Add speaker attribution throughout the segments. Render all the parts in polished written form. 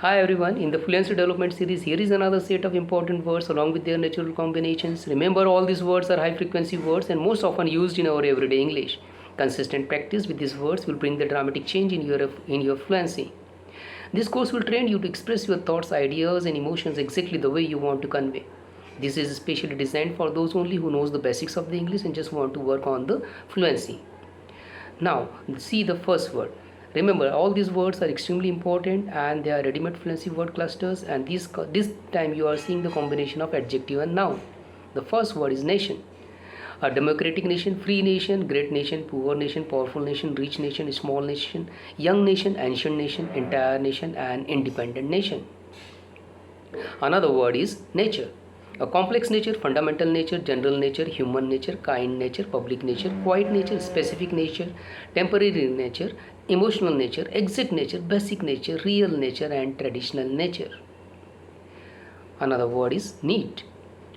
Speaker 1: Hi everyone, in the Fluency Development series, here is another set of important words along with their natural combinations. Remember, all these words are high frequency words and most often used in our everyday English. Consistent practice with these words will bring the dramatic change in your fluency. This course will train you to express your thoughts, ideas and emotions exactly the way you want to convey. This is especially designed for those only who knows the basics of the English and just want to work on the fluency. Now, see the first word. Remember, all these words are extremely important and they are ready-made fluency word clusters, and this time you are seeing the combination of adjective and noun. The first word is nation. A democratic nation, free nation, great nation, poor nation, powerful nation, rich nation, small nation, young nation, ancient nation, entire nation, and independent nation. Another word is nature. A complex nature, fundamental nature, general nature, human nature, kind nature, public nature, quiet nature, specific nature, temporary nature, emotional nature, exact nature, basic nature, real nature, and traditional nature. Another word is need.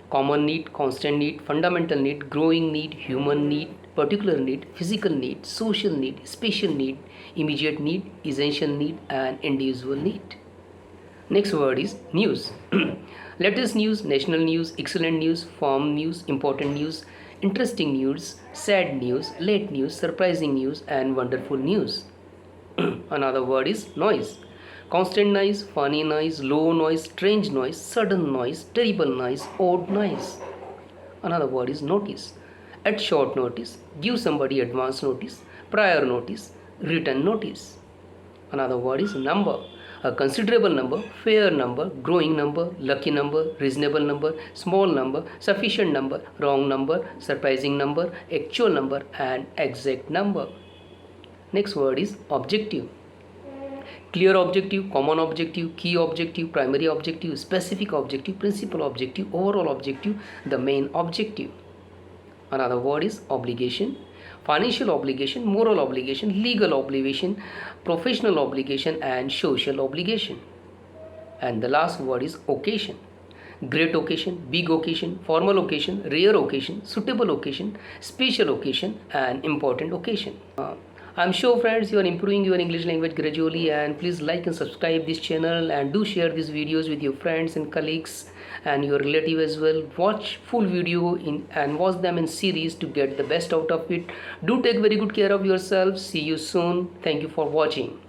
Speaker 1: Common need, constant need, fundamental need, growing need, human need, particular need, physical need, social need, special need, immediate need, essential need, and individual need. Next word is news. Latest news, national news, excellent news, firm news, important news, interesting news, sad news, late news, surprising news, and wonderful news. Another word is noise. Constant noise, funny noise, low noise, strange noise, sudden noise, terrible noise, odd noise. Another word is notice. At short notice, give somebody advance notice, prior notice, written notice. Another word is number. A considerable number, fair number, growing number, lucky number, reasonable number, small number, sufficient number, wrong number, surprising number, actual number, and exact number. Next word is objective. Clear objective, common objective, key objective, primary objective, specific objective, principal objective, overall objective, the main objective. Another word is obligation. Financial obligation, moral obligation, legal obligation, professional obligation, and social obligation. And the last word is occasion. Great occasion, big occasion, formal occasion, rare occasion, suitable occasion, special occasion, and important occasion. I'm sure friends you are improving your English language gradually, and please like and subscribe this channel and do share these videos with your friends and colleagues and your relative as well. Watch full video and watch them in series to get the best out of it. Do take very good care of yourself. See you soon. Thank you for watching.